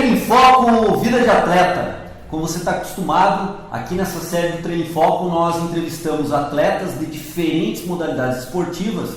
Treino em Foco, Vida de Atleta. Como você está acostumado, aqui nessa série do Treino em Foco nós entrevistamos atletas de diferentes modalidades esportivas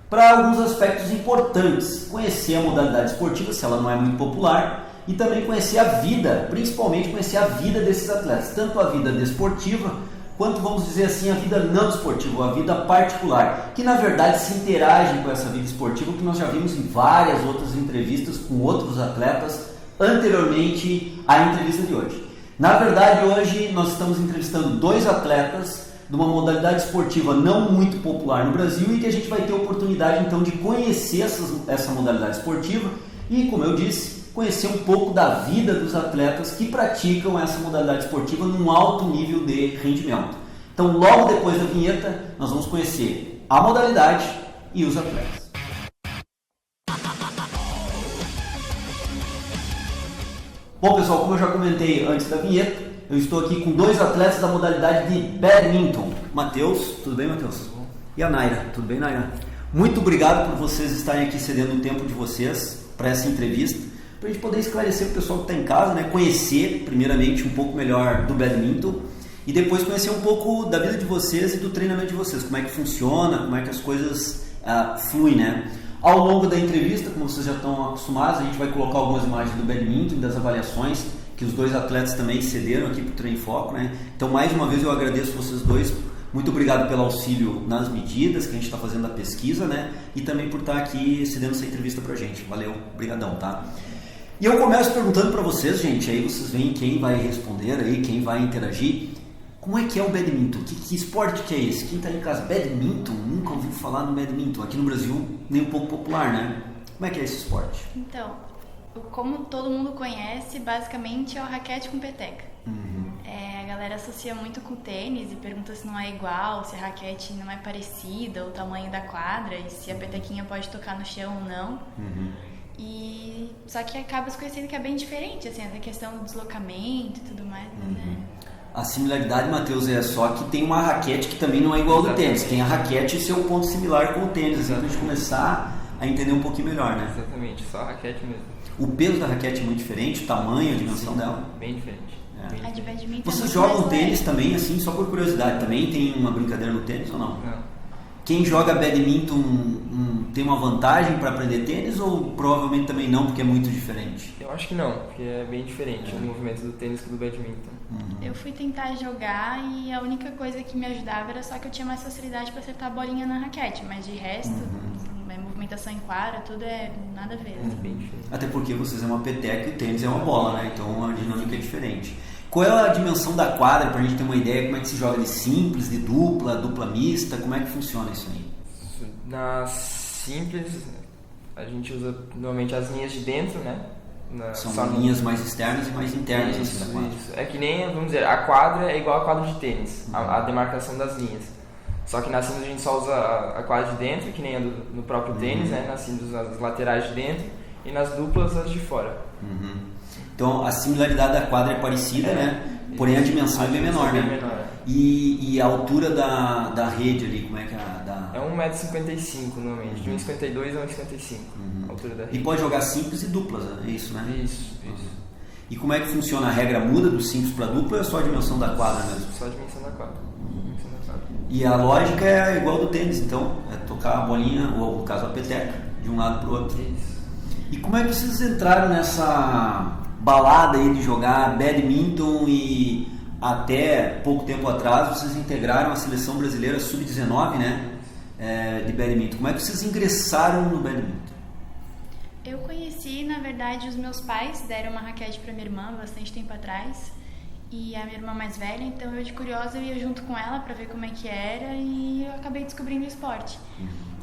para alguns aspectos importantes. Conhecer a modalidade esportiva, se ela não é muito popular, e também conhecer a vida, principalmente conhecer a vida desses atletas, tanto a vida desportiva, quanto, vamos dizer assim, a vida não esportiva, a vida particular, que na verdade se interagem com essa vida esportiva, que nós já vimos em várias outras entrevistas com outros atletas anteriormente à entrevista de hoje. Na verdade, hoje nós estamos entrevistando dois atletas de uma modalidade esportiva não muito popular no Brasil e que a gente vai ter a oportunidade então de conhecer essa modalidade esportiva e, como eu disse, conhecer um pouco da vida dos atletas que praticam essa modalidade esportiva num alto nível de rendimento. Então, logo depois da vinheta, nós vamos conhecer a modalidade e os atletas. Bom, pessoal, como eu já comentei antes da vinheta, eu estou aqui com dois atletas da modalidade de badminton. Matheus, tudo bem, Matheus? E a Naira, tudo bem, Naira? Muito obrigado por vocês estarem aqui cedendo o tempo de vocês para essa entrevista, para a gente poder esclarecer para o pessoal que está em casa, né? Conhecer primeiramente um pouco melhor do badminton e depois conhecer um pouco da vida de vocês e do treinamento de vocês, como é que funciona, como é que as coisas fluem, né? Ao longo da entrevista, como vocês já estão acostumados, a gente vai colocar algumas imagens do badminton, das avaliações que os dois atletas também cederam aqui para o Treino em Foco, né? Então, mais uma vez, eu agradeço vocês dois. Muito obrigado pelo auxílio nas medidas que a gente está fazendo a pesquisa, né? E também por estar aqui cedendo essa entrevista para a gente. Valeu, brigadão, tá? E eu começo perguntando para vocês, gente, aí vocês veem quem vai responder aí, quem vai interagir. Como é que é o badminton? Que esporte que é esse? Quem está em casa? Badminton? Nunca ouviu falar no badminton. Aqui no Brasil, nem um pouco popular, né? Como é que é esse esporte? Então, como todo mundo conhece, basicamente é o raquete com peteca. A galera associa muito com o tênis e pergunta se não é igual, se a raquete não é parecida, o tamanho da quadra e se a petequinha pode tocar no chão ou não. Só que acaba se conhecendo que é bem diferente, assim, a questão do deslocamento e tudo mais, né? A similaridade, Matheus, é só que tem uma raquete que também não é igual ao do tênis. Tem a raquete e seu ponto similar com o tênis, assim, pra gente começar a entender um pouquinho melhor, né? Exatamente, só a raquete mesmo. O peso da raquete é muito diferente, o tamanho, a dimensão dela? Bem diferente. A de badminton Vocês é jogam mais tênis leve. também, assim, só por curiosidade, também tem uma brincadeira no tênis ou não? Não. Quem joga badminton tem uma vantagem para aprender tênis ou provavelmente também não, porque é muito diferente? Eu acho que não, porque é bem diferente o movimento do tênis que do badminton. Eu fui tentar jogar e a única coisa que me ajudava era só que eu tinha mais facilidade para acertar a bolinha na raquete, mas de resto, movimentação em quadra, tudo é nada a ver. É bem diferente. Até porque vocês é uma peteca e o tênis é uma bola, né? Então a dinâmica é diferente. Qual é a dimensão da quadra, pra gente ter uma ideia, como é que se joga de simples, de dupla mista, como é que funciona isso aí? Na simples, a gente usa normalmente as linhas de dentro, né? São linhas mais externas e mais internas assim, da quadra. Isso. É que nem, vamos dizer, a quadra é igual a quadra de tênis, a demarcação das linhas. Só que na simples a gente só usa a quadra de dentro, que nem a no próprio tênis, né? Na simples as laterais de dentro e nas duplas as de fora. Então a similaridade da quadra é parecida, né? Porém a dimensão é bem menor, né? E a altura da rede ali, como é que é? É 1,55m normalmente, de 1,52 a 1,55 a altura da rede. E pode jogar simples e duplas, é isso, né? Isso. E como é que funciona? A regra muda do simples para dupla ou é só a dimensão da quadra mesmo? Só a dimensão da quadra. E a lógica é igual do tênis, então, é tocar a bolinha, ou no caso a peteca, de um lado para o outro. Isso. E como é que vocês entraram nessa balada aí de jogar badminton e até pouco tempo atrás vocês integraram a seleção brasileira sub-19, né? De badminton. Como é que vocês ingressaram no badminton? Eu conheci, na verdade, os meus pais deram uma raquete para minha irmã bastante tempo atrás. E a minha irmã mais velha, então eu de curiosa eu ia junto com ela para ver como é que era e eu acabei descobrindo o esporte.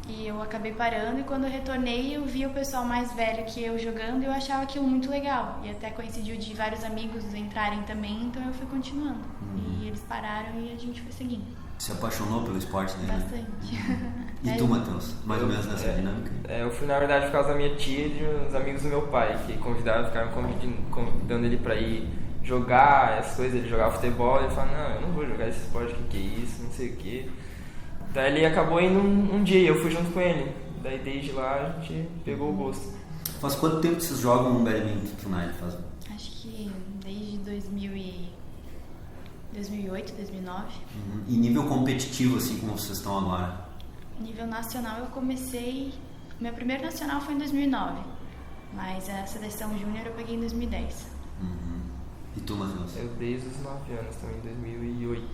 E eu acabei parando e quando eu retornei eu vi o pessoal mais velho que eu jogando e eu achava aquilo muito legal. E até coincidiu de vários amigos entrarem também, então eu fui continuando. E eles pararam e a gente foi seguindo. Se apaixonou pelo esporte dele? Bastante. E tu, Matheus? Mais ou menos nessa dinâmica? Eu fui na verdade por causa da minha tia e de uns amigos do meu pai, que ficaram convidando ele para ir jogar as coisas, ele jogava futebol, ele falou, não, eu não vou jogar esse esporte, que é isso, não sei o que. Daí ele acabou indo um dia e eu fui junto com ele. Daí desde lá a gente pegou o gosto. Faz quanto tempo que vocês jogam no badminton, Tunai? Acho que desde 2008, 2009. E nível competitivo, assim como vocês estão agora? Nível nacional eu comecei... Meu primeiro nacional foi em 2009, mas a seleção júnior eu peguei em 2010. E tu, Matheus? Eu desde os 9 anos também, 2008,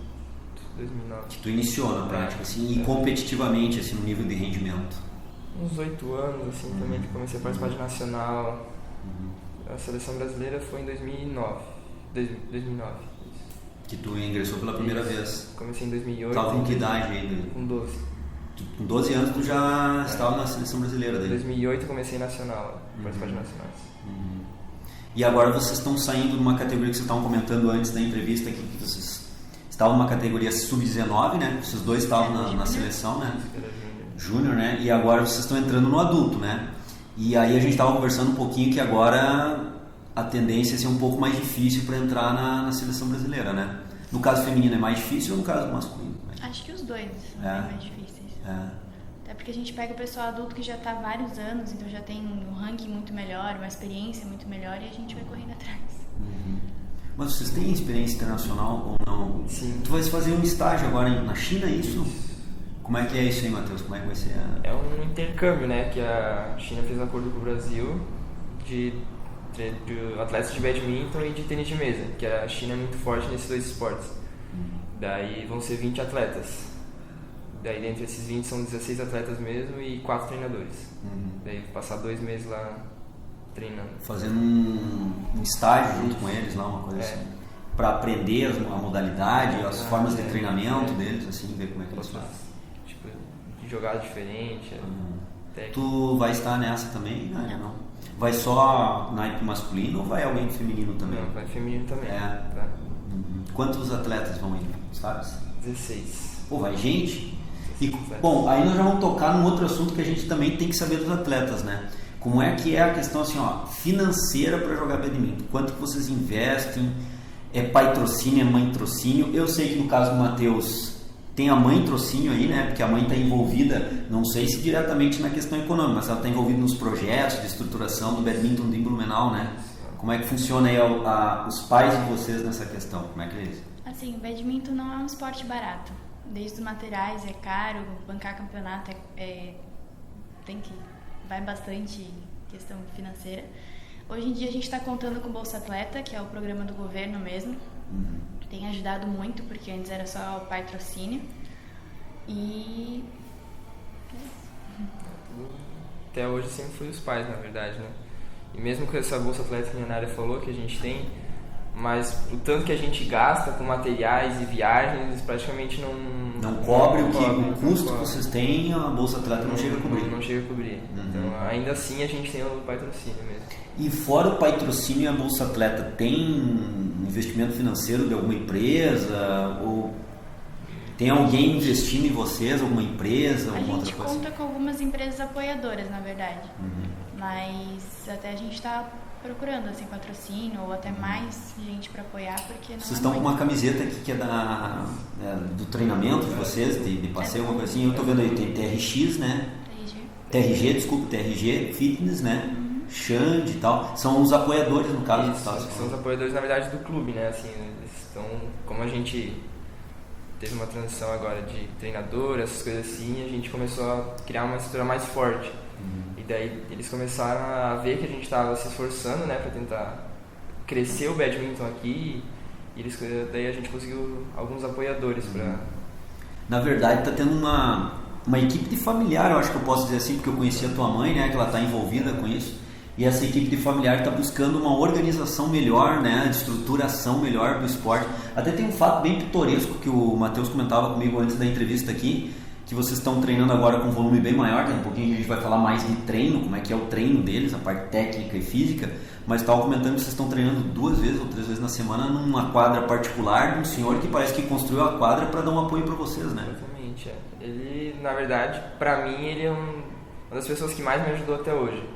2009. Que tu iniciou na prática, assim, e competitivamente, assim, no nível de rendimento? Uns 8 anos, assim, também que comecei a participar de nacional. A seleção brasileira foi em 2009. 2009, isso. Que tu ingressou pela primeira vez? Comecei em 2008. Tava com que idade ainda? Com 12. Com 12 anos tu já estava na seleção brasileira daí? Em 2008 eu comecei nacional, participar de nacionais. E agora vocês estão saindo numa categoria que vocês estavam comentando antes da entrevista aqui, que vocês estavam numa categoria sub-19, né? Vocês dois estavam na seleção, né? Júnior, né? E agora vocês estão entrando no adulto, né? E aí a gente estava conversando um pouquinho que agora a tendência é ser um pouco mais difícil para entrar na seleção brasileira, né? No caso feminino é mais difícil ou no caso masculino? Acho que os dois são bem mais difíceis. Até porque a gente pega o pessoal adulto que já está há vários anos, então já tem um ranking muito melhor, uma experiência muito melhor e a gente vai correndo atrás. Mas vocês têm experiência internacional ou não? Sim. Tu vais fazer um estágio agora na China, é isso? Como é que é isso aí, Matheus? Como é que vai ser? É um intercâmbio, né? Que a China fez acordo com o Brasil de atletas de badminton e de tênis de mesa, que a China é muito forte nesses dois esportes. Daí vão ser 20 atletas. Daí dentre esses 20 são 16 atletas mesmo e 4 treinadores. Daí passar 2 meses lá treinando. Fazendo um estágio junto com eles lá, uma coisa assim. Para aprender a modalidade, as formas de treinamento deles, assim, ver como é que eles fazem. Tipo, de jogada diferente. Tu vai estar nessa também, né? Não. Vai só naipe masculino ou vai alguém feminino também? Não, vai feminino também. Tá. Quantos atletas vão ir, sabes? 16. Pô, vai gente? E, bom, aí nós já vamos tocar num outro assunto que a gente também tem que saber dos atletas, né? Como é que é a questão assim, ó, financeira para jogar badminton? Quanto que vocês investem? É pai trocínio, é mãe trocínio? Eu sei que no caso do Matheus tem a mãe trocínio aí, né? Porque a mãe está envolvida, não sei se diretamente na questão econômica, mas ela está envolvida nos projetos de estruturação do badminton de Blumenau, né? Como é que funciona aí os pais de vocês nessa questão? Como é que é isso? Assim, o badminton não é um esporte barato. Desde os materiais é caro, bancar campeonato vai bastante em questão financeira. Hoje em dia a gente está contando com o Bolsa Atleta, que é o programa do governo mesmo. Tem ajudado muito, porque antes era só o patrocínio. E até hoje sempre foi os pais, na verdade, né? E mesmo com essa Bolsa Atleta que a Naira falou, que a gente tem, mas o tanto que a gente gasta com materiais e viagens praticamente não cobre o custo que vocês têm, a Bolsa Atleta não chega a cobrir. Não chega a cobrir. Então, ainda assim a gente tem o patrocínio mesmo. E fora o patrocínio e a Bolsa Atleta, tem investimento financeiro de alguma empresa? Ou tem alguém investindo em vocês, alguma empresa, alguma outra coisa? A gente conta com algumas empresas apoiadoras, na verdade. Mas até a gente está procurando assim, patrocínio ou até mais gente para apoiar, porque não. Vocês estão com uma camiseta aqui que é do treinamento de vocês, de passeio, alguma coisa assim. Eu estou vendo aí, tem TRX, né? TRG Fitness, né? Xande e tal. São os apoiadores, no caso. São os apoiadores, na verdade, do clube, né? Assim, eles estão, como a gente teve uma transição agora de treinador, essas coisas assim, a gente começou a criar uma estrutura mais forte. E daí eles começaram a ver que a gente estava se esforçando, né, para tentar crescer o badminton aqui, e daí a gente conseguiu alguns apoiadores para. Na verdade, está tendo uma equipe de familiar, eu acho que eu posso dizer assim, porque eu conheci a tua mãe, né, que ela está envolvida com isso, e essa equipe de familiar está buscando uma organização melhor, né, de estruturação melhor do esporte. Até tem um fato bem pitoresco que o Matheus comentava comigo antes da entrevista aqui, que vocês estão treinando agora com um volume bem maior, daqui a pouquinho a gente vai falar mais de treino, como é que é o treino deles, a parte técnica e física, mas estava comentando que vocês estão treinando 2 vezes ou 3 vezes na semana numa quadra particular de um senhor que parece que construiu a quadra para dar um apoio para vocês, né? Exatamente, Ele, na verdade, para mim, ele é uma das pessoas que mais me ajudou até hoje.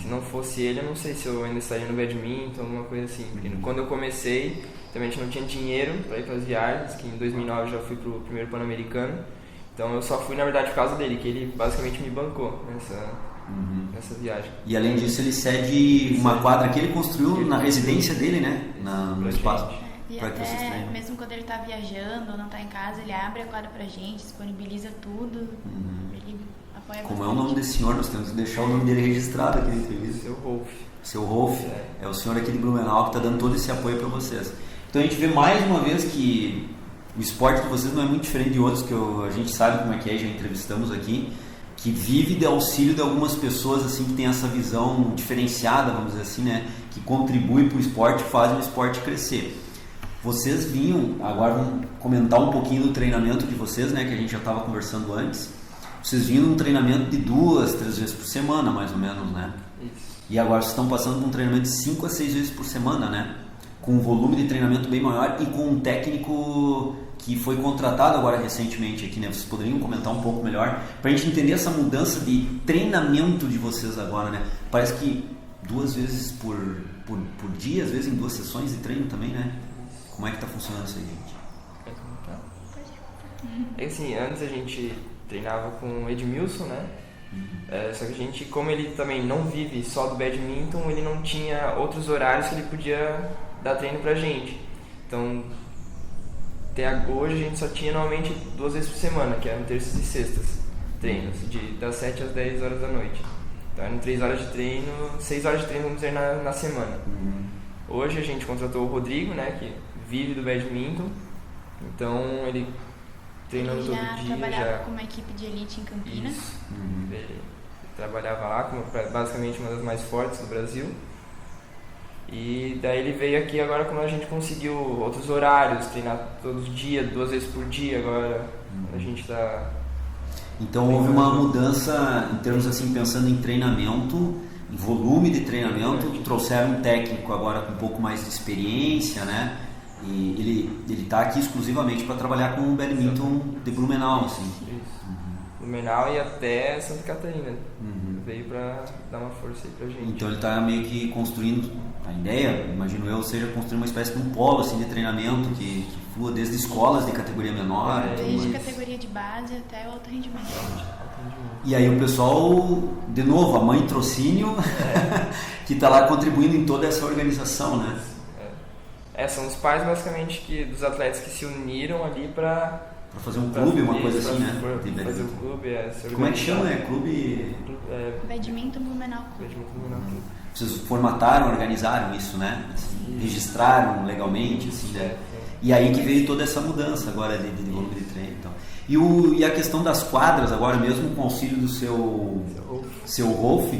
Se não fosse ele, eu não sei se eu ainda estaria no badminton, alguma coisa assim, porque quando eu comecei, também a gente não tinha dinheiro para ir para as viagens, que em 2009 eu já fui para o primeiro Pan-Americano. Então eu só fui, na verdade, por causa dele, que ele basicamente me bancou nessa viagem. E além disso, ele cede uma quadra que ele construiu na residência dele, né? No espaço. E Pra que vocês até, treinem. mesmo quando ele tá viajando ou não tá em casa, ele abre a quadra pra gente, disponibiliza tudo. Ele apoia Como é bastante. o nome desse senhor? Nós temos que deixar o nome dele registrado aqui na entrevista. Seu Rolf. Seu Rolf é o senhor aqui de Blumenau que está dando todo esse apoio para vocês. Então a gente vê mais uma vez que o esporte de vocês não é muito diferente de outros que a gente sabe como é que é, já entrevistamos aqui, que vive de auxílio de algumas pessoas assim que tem essa visão diferenciada, vamos dizer assim, né, que contribui para o esporte e fazem o esporte crescer. Vocês vinham, agora vamos comentar um pouquinho do treinamento de vocês, né, que a gente já estava conversando antes. Vocês vinham num treinamento de 2, 3 vezes por semana, mais ou menos, né? Isso. E agora vocês estão passando por um treinamento de 5 a 6 vezes por semana, né? Com um volume de treinamento bem maior e com um técnico que foi contratado agora recentemente aqui, né? Vocês poderiam comentar um pouco melhor para a gente entender essa mudança de treinamento de vocês agora, né? Parece que 2 vezes por dia, às vezes em 2 sessões de treino também, né? Como é que tá funcionando isso aí, gente? É que assim, antes a gente treinava com o Edmilson, né? Só que a gente, como ele também não vive só do badminton, ele não tinha outros horários que ele podia dar treino pra gente. Então, até hoje a gente só tinha normalmente 2 vezes por semana, que eram terças e sextas, treinos, das 7 às 10 horas da noite. Então eram 3 horas de treino, 6 horas de treino, vamos dizer, na semana. Hoje a gente contratou o Rodrigo, né, que vive do badminton, então ele treinando Ele todo já dia. trabalhava com uma equipe de elite em Campinas. Isso. Ele trabalhava lá, como basicamente uma das mais fortes do Brasil. E daí ele veio aqui agora quando a gente conseguiu outros horários, treinar todo dia, 2 vezes por dia agora. A gente está... Então houve uma mudança em termos assim, pensando em treinamento, em volume de treinamento, trouxeram um técnico agora com um pouco mais de experiência, né? E ele está aqui exclusivamente para trabalhar com o badminton de Blumenau, assim. Isso. Blumenau e até Santa Catarina. Veio para dar uma força aí pra gente. Então ele está meio que construindo, a ideia, imagino eu, seja construir uma espécie de um polo assim, de treinamento que flua desde escolas de categoria menor. Desde categoria de base até o alto rendimento. E aí o pessoal, de novo, a mãe Trocínio, que está lá contribuindo em toda essa organização, né? São os pais basicamente dos atletas que se uniram ali para fazer um clube, uma coisa assim, né? Fazer o clube, Como é que chama? É clube... Badminton Blumenau Clube. Vocês formataram, organizaram isso, né? Assim, registraram legalmente, assim, né? E aí que veio toda essa mudança agora de volume de treino. Então. E a questão das quadras, agora mesmo com o auxílio do seu Rolf,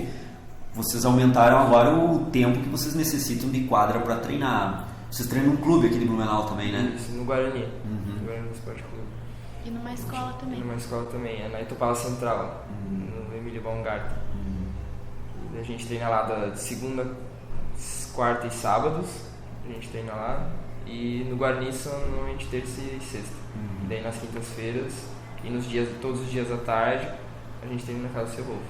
vocês aumentaram agora o tempo que vocês necessitam de quadra para treinar. Vocês treinam num clube aqui de Blumenau também, né? Isso, no Guarani. No Guarani Esporte Clube. E numa escola também. E numa escola também, é na Itopava Central, no Emílio Baumgarten. A gente treina lá de segunda, quarta e sábados, a gente treina lá. E no Guarani são normalmente terça e sexta. E daí nas quintas-feiras e todos os dias à tarde, a gente treina na casa do seu Rolf.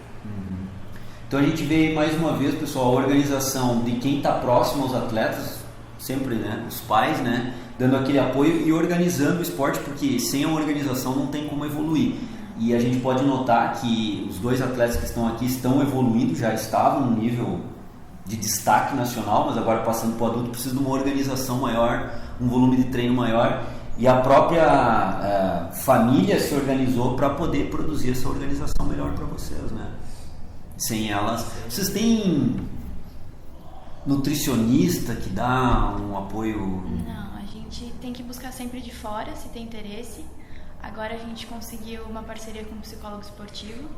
Então a gente vê mais uma vez, pessoal, a organização de quem está próximo aos atletas, sempre, né, os pais, né, dando aquele apoio e organizando o esporte, porque sem a organização não tem como evoluir. E a gente pode notar que os 2 atletas que estão aqui estão evoluindo, já estavam no nível de destaque nacional, mas agora passando para o adulto precisa de uma organização maior, um volume de treino maior, e a própria família se organizou para poder produzir essa organização melhor para vocês, né? Sem elas, vocês têm nutricionista que dá um apoio? Não, a gente tem que buscar sempre de fora, se tem interesse. Agora a gente conseguiu uma parceria com um psicólogo esportivo,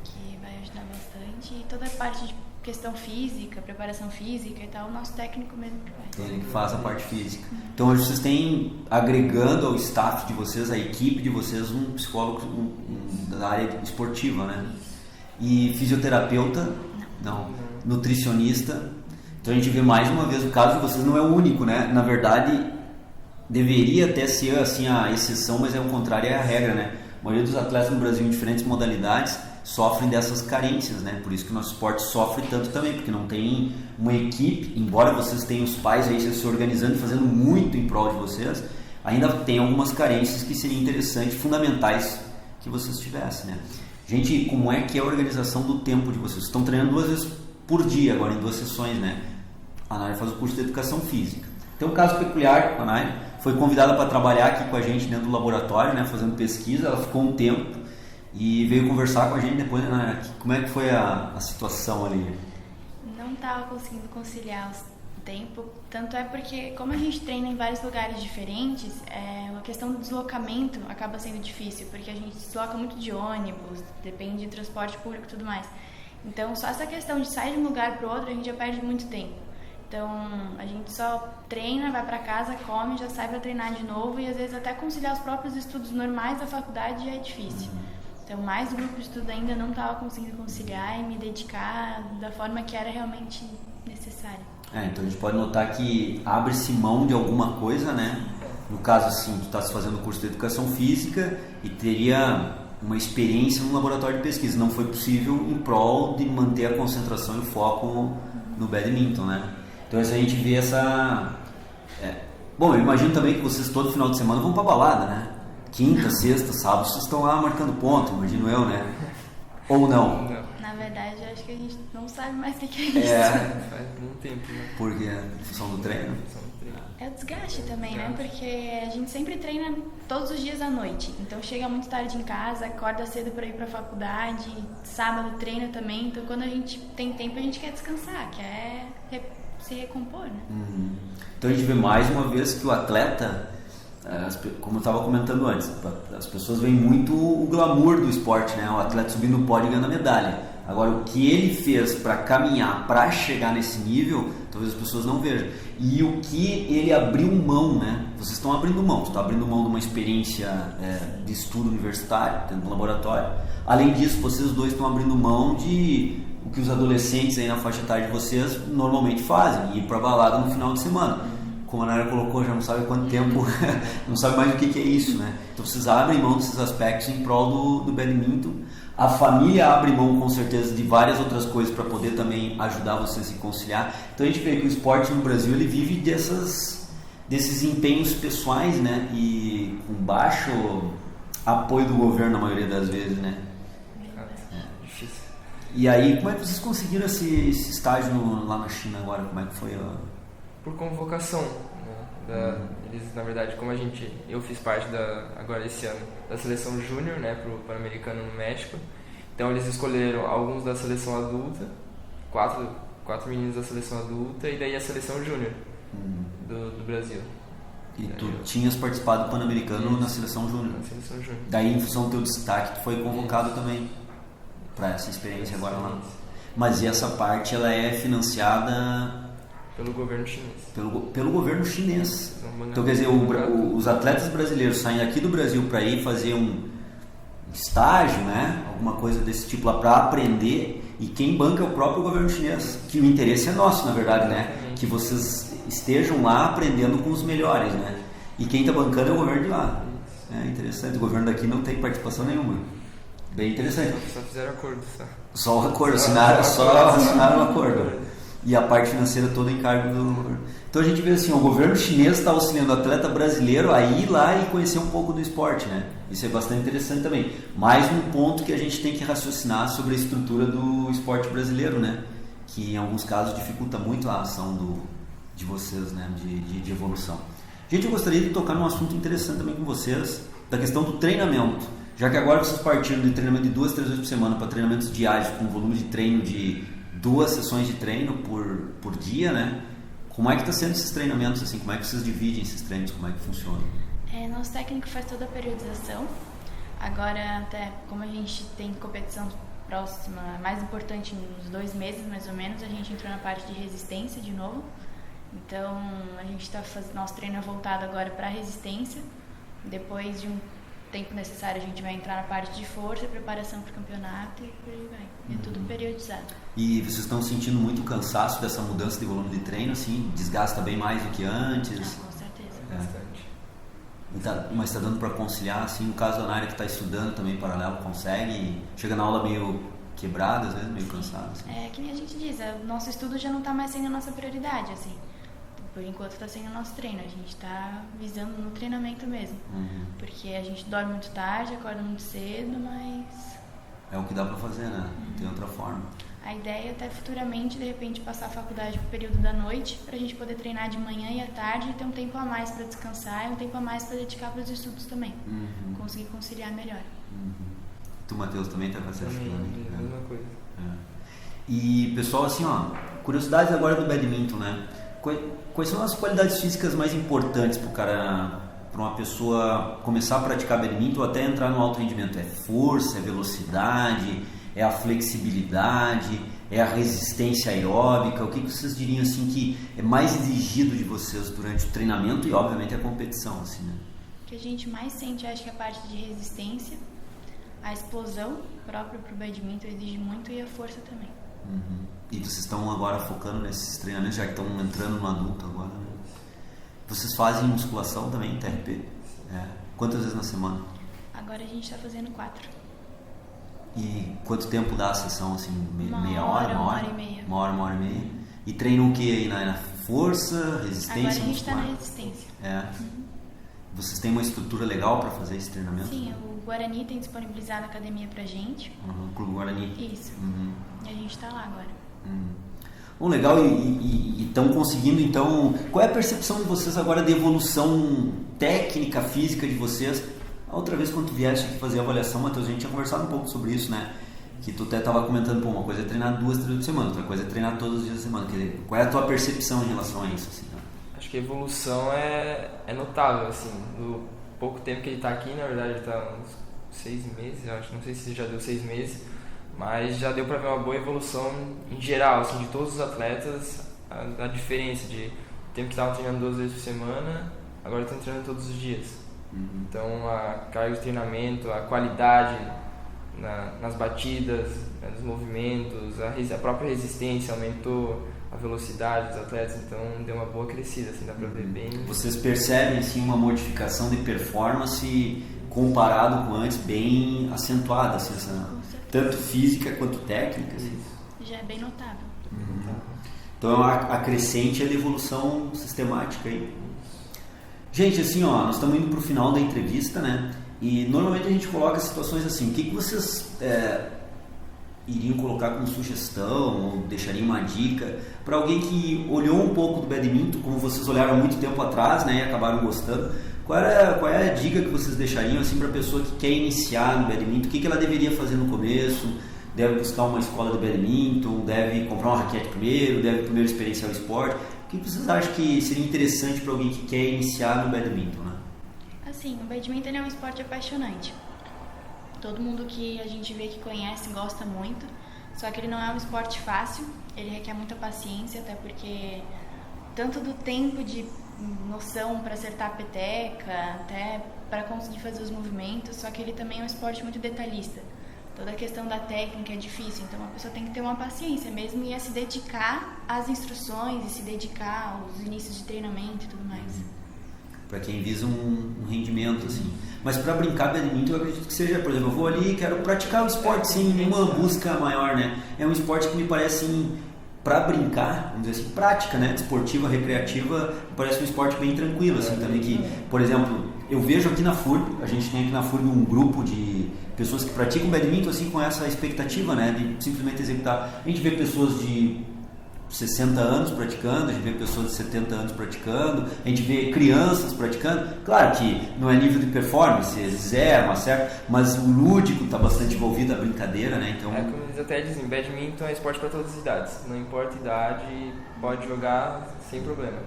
que vai ajudar bastante. E toda a parte de questão física, preparação física e tal, o nosso técnico mesmo que vai. Ele que faz a parte física. Então hoje vocês têm, agregando ao staff de vocês, a equipe de vocês, um psicólogo da área esportiva, né? E fisioterapeuta? Não. Nutricionista? Então a gente vê mais uma vez o caso de vocês não é o único, né? Na verdade, deveria até ser assim a exceção, mas é o contrário, é a regra, né? A maioria dos atletas no Brasil em diferentes modalidades sofrem dessas carências, né? Por isso que o nosso esporte sofre tanto também, porque não tem uma equipe, embora vocês tenham os pais aí se organizando e fazendo muito em prol de vocês, ainda tem algumas carências que seriam interessantes, fundamentais que vocês tivessem, né? Gente, como é que é a organização do tempo de vocês? Vocês estão treinando 2 vezes por dia agora, em 2 sessões, né? A Naira faz o curso de Educação Física. Tem um caso peculiar com a Naira, foi convidada para trabalhar aqui com a gente dentro do laboratório, né? Fazendo pesquisa, ela ficou um tempo e veio conversar com a gente depois, né, Naira? Como é que foi a situação ali? Não estava conseguindo conciliar o tempo, tanto é porque como a gente treina em vários lugares diferentes, a questão do deslocamento acaba sendo difícil, porque a gente se desloca muito de ônibus, depende de transporte público e tudo mais. Então só essa questão de sair de um lugar para o outro a gente já perde muito tempo. Então a gente só treina, vai para casa, come, já sai para treinar de novo, e às vezes até conciliar os próprios estudos normais da faculdade já é difícil. Então mais grupo de estudo ainda não estava conseguindo conciliar e me dedicar da forma que era realmente necessária. Então a gente pode notar que abre-se mão de alguma coisa, né? No caso, assim, tu está fazendo o curso de Educação Física e teria uma experiência no laboratório de pesquisa. Não foi possível em prol de manter a concentração e o foco no badminton, né? Então a gente vê essa... Bom, eu imagino também que vocês todo final de semana vão pra balada, né? Quinta, sexta, sábado, vocês estão lá marcando ponto, imagino eu, né? Ou não? Na verdade, eu acho que a gente não sabe mais o que é isso. Faz muito tempo, né? Porque em função do treino? É o desgaste também, né? Porque a gente sempre treina todos os dias à noite. Então chega muito tarde em casa, acorda cedo para ir para a faculdade, sábado treina também. Então quando a gente tem tempo a gente quer descansar, quer se recompor, né? Então a gente vê mais uma vez que o atleta, como eu estava comentando antes, as pessoas veem muito o glamour do esporte, né? O atleta subindo no pódio e ganhando a medalha. Agora, o que ele fez para caminhar, para chegar nesse nível, talvez as pessoas não vejam. E o que ele abriu mão, né? Vocês estão abrindo mão. Você está abrindo mão de uma experiência de estudo universitário, dentro do laboratório. Além disso, vocês dois estão abrindo mão de o que os adolescentes aí na faixa etária de vocês normalmente fazem, ir para balada no final de semana. Como a Naira colocou, já não sabe quanto tempo, não sabe mais o que é isso, né? Então vocês abrem mão desses aspectos em prol do badminton. A família abre mão com certeza de várias outras coisas para poder também ajudar vocês a se conciliar. Então a gente vê que o esporte no Brasil ele vive desses empenhos pessoais, né? E com baixo apoio do governo na maioria das vezes, né? Difícil. E aí, como é que vocês conseguiram esse estágio lá na China agora? Como é que foi? Por convocação, né? Eles, na verdade, como eu fiz parte agora esse ano da seleção júnior, né, pro Pan-Americano no México. Então eles escolheram alguns da seleção adulta, quatro meninos da seleção adulta e daí a seleção júnior do Brasil. E tu tinhas participado do Pan-Americano na seleção júnior. Na seleção júnior. Daí, em função do teu destaque, tu foi convocado também para essa experiência agora lá. Mas e essa parte, ela é financiada pelo governo chinês. Pelo governo chinês. Então, quer dizer, os atletas brasileiros saem aqui do Brasil para ir fazer um estágio, né? Alguma coisa desse tipo lá para aprender, e quem banca é o próprio governo chinês. Que o interesse é nosso, na verdade, né? Que vocês estejam lá aprendendo com os melhores, né? E quem está bancando é o governo de lá. É interessante. O governo daqui não tem participação nenhuma. Bem interessante. Só fizeram acordo, Só o acordo, assinaram o acordo. E a parte financeira toda em cargo do governo. Então a gente vê assim, o governo chinês está auxiliando o atleta brasileiro a ir lá e conhecer um pouco do esporte, né? Isso é bastante interessante também. Mais um ponto que a gente tem que raciocinar sobre a estrutura do esporte brasileiro, né? Que em alguns casos dificulta muito a ação de vocês, né? De evolução. Gente, eu gostaria de tocar num assunto interessante também com vocês, da questão do treinamento. Já que agora vocês partiram de treinamento de 2, 3 vezes por semana para treinamentos diários com volume de treino de 2 sessões de treino por dia, né? Como é que está sendo esses treinamentos, assim? Como é que vocês dividem esses treinos? Como é que funciona? Nosso técnico faz toda a periodização. Agora, até como a gente tem competição próxima, mais importante nos 2 meses, mais ou menos, a gente entrou na parte de resistência de novo. Então, a gente está fazendo nosso treino é voltado agora para resistência. Depois de um tempo necessário, a gente vai entrar na parte de força, preparação para o campeonato e por aí vai. É tudo periodizado. E vocês estão sentindo muito cansaço dessa mudança de volume de treino, assim? Desgasta bem mais do que antes? Com certeza. Bastante. Mas está dando para conciliar, assim, no caso da Naira que está estudando também em paralelo, consegue? Chega na aula meio quebrada, às vezes, meio cansado? Assim. É que nem a gente diz, o nosso estudo já não está mais sendo a nossa prioridade, assim. Por enquanto está sendo o nosso treino, a gente está visando no treinamento mesmo. Porque a gente dorme muito tarde, acorda muito cedo, mas É o que dá pra fazer, né? Não tem outra forma. A ideia é até futuramente, de repente, passar a faculdade pro período da noite, pra gente poder treinar de manhã e à tarde e ter um tempo a mais pra descansar e um tempo a mais pra dedicar pros estudos também. Conseguir conciliar melhor. Tu, Matheus, também tá com essa Também, dificuldade? a mesma coisa. E, pessoal, assim, ó, curiosidades agora do badminton, né? Quais são as qualidades físicas mais importantes pro cara, para uma pessoa começar a praticar badminton ou até entrar no alto rendimento? É força, é velocidade, é a flexibilidade, é a resistência aeróbica? O que vocês diriam assim que é mais exigido de vocês durante o treinamento e obviamente a competição, assim, né? O que a gente mais sente, acho que é a parte de resistência, a explosão própria pro badminton exige muito e a força também. E vocês estão agora focando nesses treinamentos, já que estão entrando no adulto agora, né? Vocês fazem musculação também, TRP? Quantas vezes na semana? Agora a gente está fazendo 4. E quanto tempo dá a sessão, assim? Meia hora, hora? uma hora e meia. Uma hora e meia. E treinam o que aí? Na força, resistência? Agora a gente está muscular? na resistência. Vocês têm uma estrutura legal para fazer esse treinamento? Sim, o Guarani tem disponibilizado a academia pra gente. O Clube Guarani? Isso. E a gente está lá agora. Bom, legal, e estão conseguindo, então, qual é a percepção de vocês agora de evolução técnica, física de vocês? A outra vez quando tu vieste aqui fazer a avaliação, Matheus, a gente tinha conversado um pouco sobre isso, né? Que tu até estava comentando, uma coisa é treinar 2, 3 vezes por semana, outra coisa é treinar todos os dias da semana. Quer dizer, qual é a tua percepção em relação a isso, assim, né? Acho que a evolução é notável, assim, no pouco tempo que ele está aqui, na verdade ele está uns 6 meses, eu acho, não sei se já deu 6 meses, mas já deu para ver uma boa evolução em geral, assim, de todos os atletas, a diferença de tempo que estavam treinando 2 vezes por semana, agora estão treinando todos os dias. Então a carga de treinamento, a qualidade nas batidas, nos movimentos, a própria resistência aumentou, a velocidade dos atletas, então deu uma boa crescida, assim, dá pra ver bem. Vocês percebem assim uma modificação de performance comparado com antes, bem acentuada, assim, tanto física quanto técnica? Assim. Já é bem notável. Então a crescente é de evolução sistemática aí. Gente, assim, ó, nós estamos indo pro final da entrevista, né? E normalmente a gente coloca situações assim, o que vocês iriam colocar como sugestão ou deixariam uma dica para alguém que olhou um pouco do badminton, como vocês olharam há muito tempo atrás, né, e acabaram gostando? Qual é a dica que vocês deixariam assim para a pessoa que quer iniciar no badminton? O que ela deveria fazer no começo? Deve buscar uma escola de badminton? Deve comprar uma raquete primeiro? Deve primeiro experienciar o esporte? O que vocês acham que seria interessante para alguém que quer iniciar no badminton, né? Assim, o badminton é um esporte apaixonante. Todo mundo que a gente vê que conhece gosta muito, só que ele não é um esporte fácil, ele requer muita paciência, até porque tanto do tempo de noção para acertar a peteca, até para conseguir fazer os movimentos, só que ele também é um esporte muito detalhista. Toda a questão da técnica é difícil, então a pessoa tem que ter uma paciência mesmo e a se dedicar às instruções e se dedicar aos inícios de treinamento e tudo mais. Para quem visa um rendimento, assim. Mas para brincar badminton, eu acredito que seja, por exemplo, eu vou ali e quero praticar o esporte sem nenhuma busca maior, né? É um esporte que me parece, assim, para brincar, vamos dizer assim, prática, né? Esportiva, recreativa, me parece um esporte bem tranquilo, assim, também que, por exemplo, eu vejo aqui na FURB, a gente tem aqui na FURB um grupo de pessoas que praticam badminton, assim, com essa expectativa, né? De simplesmente executar. A gente vê pessoas de 60 anos praticando, a gente vê pessoas de 70 anos praticando, a gente vê crianças praticando. Claro que não é nível de performance, eles erram, acertam, mas o lúdico está bastante envolvido, a brincadeira, né? Então, como eles até dizem, badminton é esporte para todas as idades, não importa a idade, pode jogar sem problema.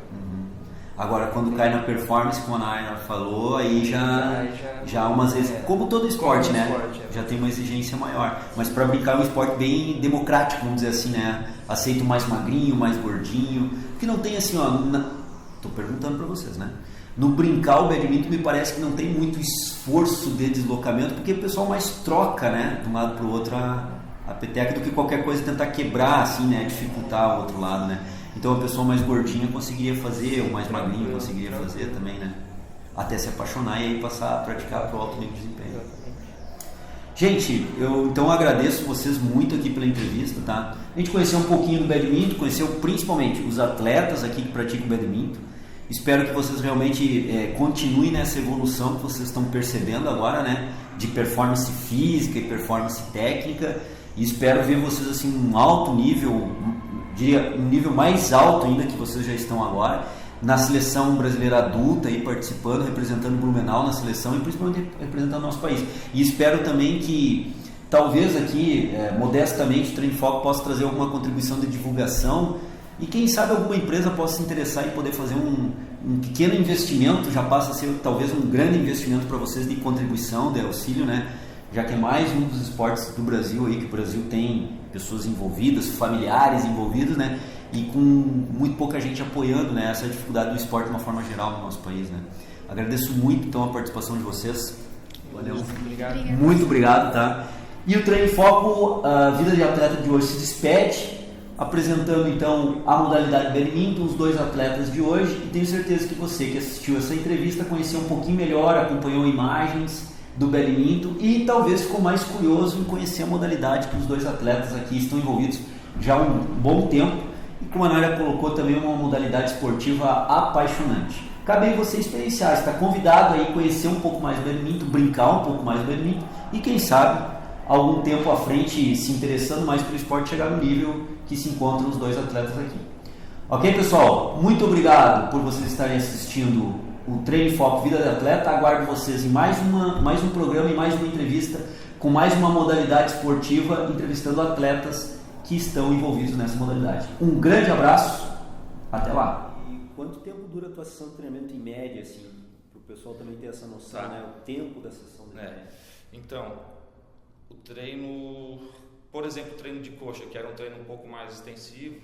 Agora, quando cai na performance, como a Naira falou, aí já umas vezes, como todo esporte, né? Já tem uma exigência maior. Mas para brincar é um esporte bem democrático, vamos dizer assim, né? Aceito mais magrinho, mais gordinho. Porque não tem assim, ó. Tô perguntando para vocês, né? No brincar, o badminton me parece que não tem muito esforço de deslocamento, porque o pessoal mais troca, né? De um lado para o outro a peteca do que qualquer coisa tentar quebrar, assim, né? Dificultar o outro lado, né? Então a pessoa mais gordinha conseguiria fazer, ou mais magrinho conseguiria fazer também, né? Até se apaixonar e aí passar a praticar para o alto nível de desempenho. Gente, eu então agradeço vocês muito aqui pela entrevista, tá? A gente conheceu um pouquinho do badminton, conheceu principalmente os atletas aqui que praticam badminton. Espero que vocês realmente continuem nessa evolução que vocês estão percebendo agora, né? De performance física e performance técnica. E espero ver vocês assim um alto nível, diria um nível mais alto ainda que vocês já estão agora, na seleção brasileira adulta, aí participando, representando Blumenau na seleção e principalmente representando o nosso país. E espero também que talvez aqui, modestamente, o Treino em Foco possa trazer alguma contribuição de divulgação e quem sabe alguma empresa possa se interessar em poder fazer um pequeno investimento, já passa a ser talvez um grande investimento para vocês de contribuição, de auxílio, né? Já que é mais um dos esportes do Brasil aí, que o Brasil tem pessoas envolvidas, familiares envolvidos, né? E com muito pouca gente apoiando, né, essa dificuldade do esporte de uma forma geral no nosso país, né? Agradeço muito então a participação de vocês. Valeu. Obrigado. Muito obrigado, tá? E o Treino em Foco, a Vida de Atleta de hoje se despede, apresentando então a modalidade badminton, os 2 atletas de hoje, e tenho certeza que você que assistiu essa entrevista conheceu um pouquinho melhor, acompanhou imagens do badminton e talvez ficou mais curioso em conhecer a modalidade que os 2 atletas aqui estão envolvidos já há um bom tempo. E como a Naira colocou, também uma modalidade esportiva apaixonante. Cabe aí você experienciar, está convidado aí a conhecer um pouco mais do badminton, brincar um pouco mais do badminton e quem sabe, algum tempo à frente, se interessando mais pelo esporte, chegar no nível que se encontram os 2 atletas aqui. Ok, pessoal? Muito obrigado por vocês estarem assistindo o Treino em Foco Vida de Atleta. Aguardo vocês em mais um programa e mais uma entrevista com mais uma modalidade esportiva, entrevistando atletas que estão envolvidos nessa modalidade. Um grande abraço, até lá. E quanto tempo dura a tua sessão de treinamento em média, assim, para o pessoal também ter essa noção, né? O tempo da sessão de treinamento. Então, o treino, por exemplo, o treino de coxa, que era um treino um pouco mais extensivo,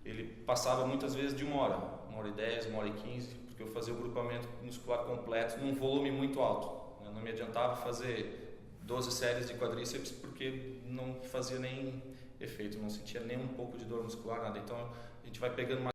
ele passava muitas vezes de 1 hora, 1h10, 1h15, porque eu fazia o grupamento muscular completo num volume muito alto. Não me adiantava fazer 12 séries de quadríceps porque não fazia nem efeito, não sentia nem um pouco de dor muscular, nada. Então a gente vai pegando uma